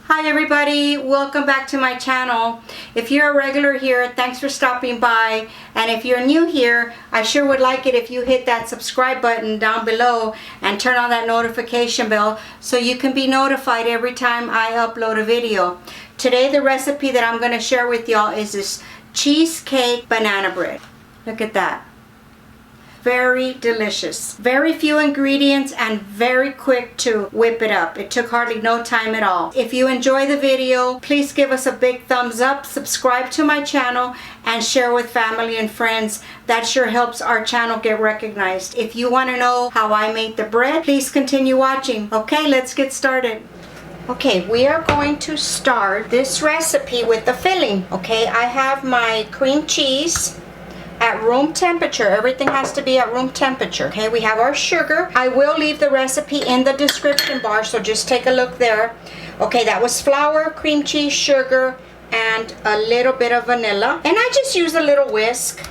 Hi everybody, welcome back to my channel. If you're a regular here, thanks for stopping by. And if you're new here, I sure would like it if you hit that subscribe button down below and turn on that notification bell so you can be notified every time I upload a video. Today the recipe that I'm going to share with y'all is this cheesecake banana bread. Look at that. Very delicious. Very few ingredients and very quick to whip it up. It took hardly no time at all. If you enjoy the video, please give us a big thumbs up, subscribe to my channel, and share with family and friends. That sure helps our channel get recognized. If you want to know how I made the bread, please continue watching. Okay, let's get started. Okay, we are going to start this recipe with the filling. Okay, I have my cream cheese at room temperature. Everything has to be at room temperature. Okay, we have our sugar. I will leave the recipe in the description bar, so just take a look there. Okay, that was flour, cream cheese, sugar, and a little bit of vanilla. And I just use a little whisk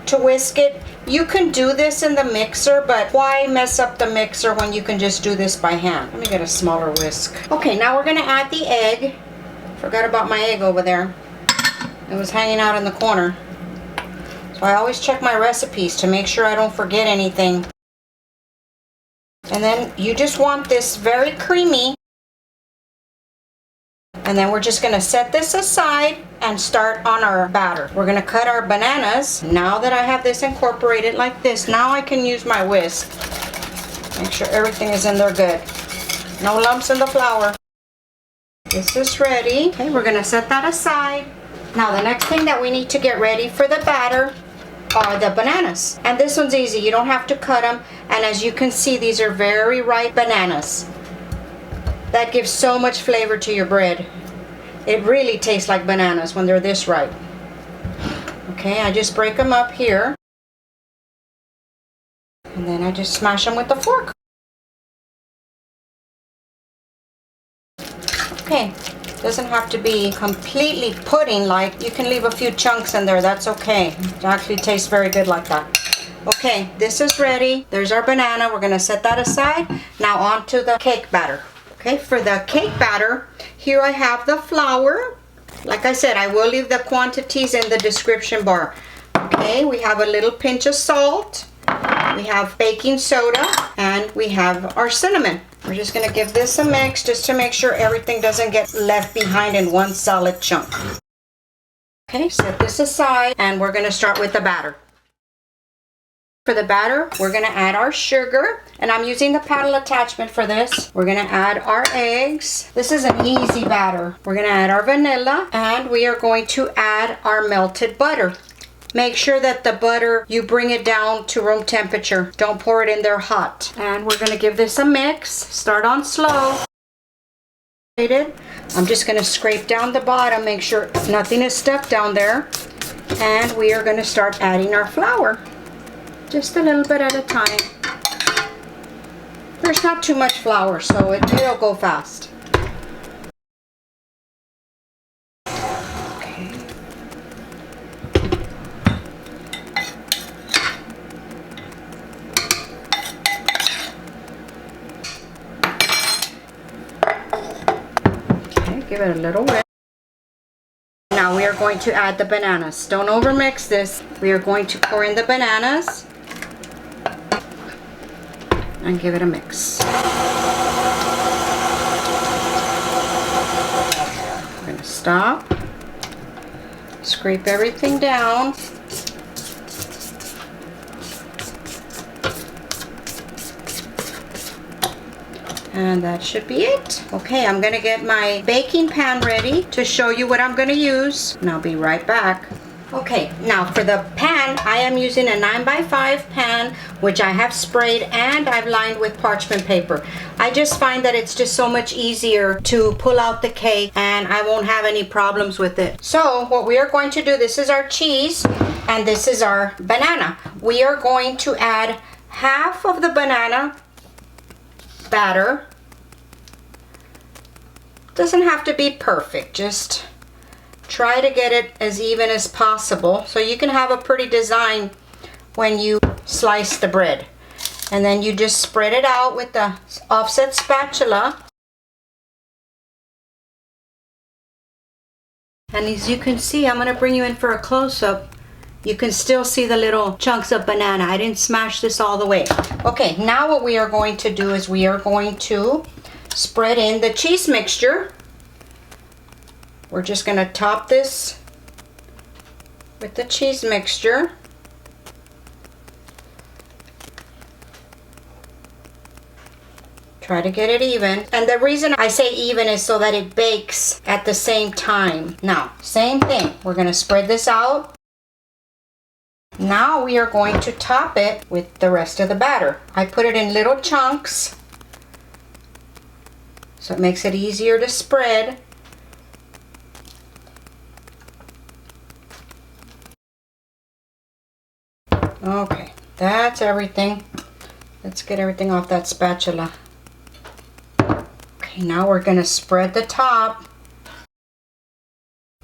to whisk it. You can do this in the mixer, but why mess up the mixer when you can just do this by hand? Let me get a smaller whisk. Okay, now we're gonna add the egg. Forgot about my egg over there. It was hanging out in the corner. So I always check my recipes to make sure I don't forget anything. And then you just want this very creamy. And then we're just going to set this aside and start on our batter. We're going to cut our bananas. Now that I have this incorporated like this, now I can use my whisk. Make sure everything is in there good. No lumps in the flour. This is ready. Okay, we're going to set that aside. Now the next thing that we need to get ready for the batter are the bananas. And this one's easy. You don't have to cut them. And as you can see, these are very ripe bananas. That gives so much flavor to your bread. It really tastes like bananas when they're this ripe. Okay, I just break them up here. And then I just smash them with the fork. Okay. Doesn't have to be completely pudding-like. You can leave a few chunks in there. That's okay. It actually tastes very good like that. Okay, this is ready. There's our banana. We're going to set that aside. Now on to the cake batter. Okay, for the cake batter, here I have the flour. Like I said, I will leave the quantities in the description bar. Okay, we have a little pinch of salt. We have baking soda, and we have our cinnamon. We're just going to give this a mix just to make sure everything doesn't get left behind in one solid chunk. Okay, set this aside, and we're going to start with the batter. For the batter, we're going to add our sugar, and I'm using the paddle attachment for this. We're going to add our eggs. This is an easy batter. We're going to add our vanilla, and we are going to add our melted butter. Make sure that the butter, you bring it down to room temperature. Don't pour it in there hot. And we're going to give this a mix. Start on slow. I'm just going to scrape down the bottom, make sure nothing is stuck down there. And we are going to start adding our flour. Just a little bit at a time. There's not too much flour, so it'll go fast. Give it a little whisk. Now we are going to add the bananas. Don't overmix this. We are going to pour in the bananas and give it a mix. We're going to stop, scrape everything down. And that should be it. Okay, I'm gonna get my baking pan ready to show you what I'm gonna use. And I'll be right back. Okay, now for the pan, I am using a 9x5 pan, which I have sprayed and I've lined with parchment paper. I just find that it's just so much easier to pull out the cake and I won't have any problems with it. So what we are going to do, this is our cheese and this is our banana. We are going to add half of the banana batter. Doesn't have to be perfect, just try to get it as even as possible so you can have a pretty design when you slice the bread. And then you just spread it out with the offset spatula And as you can see, I'm going to bring you in for a close-up. You can still see the little chunks of banana. I didn't smash this all the way. Okay, now what we are going to do is we are going to spread in the cheese mixture. We're just going to top this with the cheese mixture. Try to get it even. And the reason I say even is so that it bakes at the same time. Now, same thing. We're going to spread this out. Now we are going to top it with the rest of the batter. I put it in little chunks so it makes it easier to spread. Okay, that's everything. Let's get everything off that spatula. Okay, now we're going to spread the top.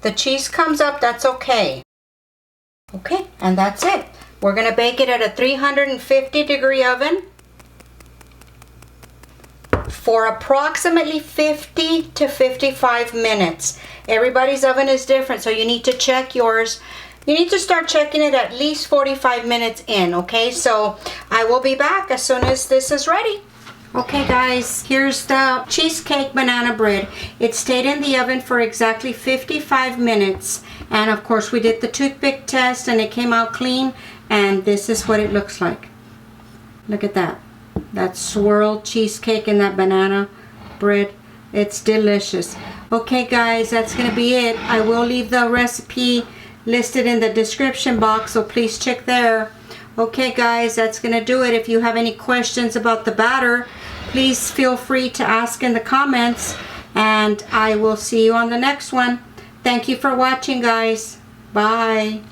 The cheese comes up, that's okay. Okay, and that's it. We're going to bake it at a 350-degree oven for approximately 50 to 55 minutes. Everybody's oven is different, so you need to check yours. You need to start checking it at least 45 minutes in, okay? So I will be back as soon as this is ready. Okay guys, here's the cheesecake banana bread. It stayed in the oven for exactly 55 minutes. And of course we did the toothpick test and it came out clean. And this is what it looks like. Look at that. That swirled cheesecake and that banana bread. It's delicious. Okay guys, that's going to be it. I will leave the recipe listed in the description box, so please check there. Okay guys, that's going to do it. If you have any questions about the batter, please feel free to ask in the comments, and I will see you on the next one. Thank you for watching guys. Bye.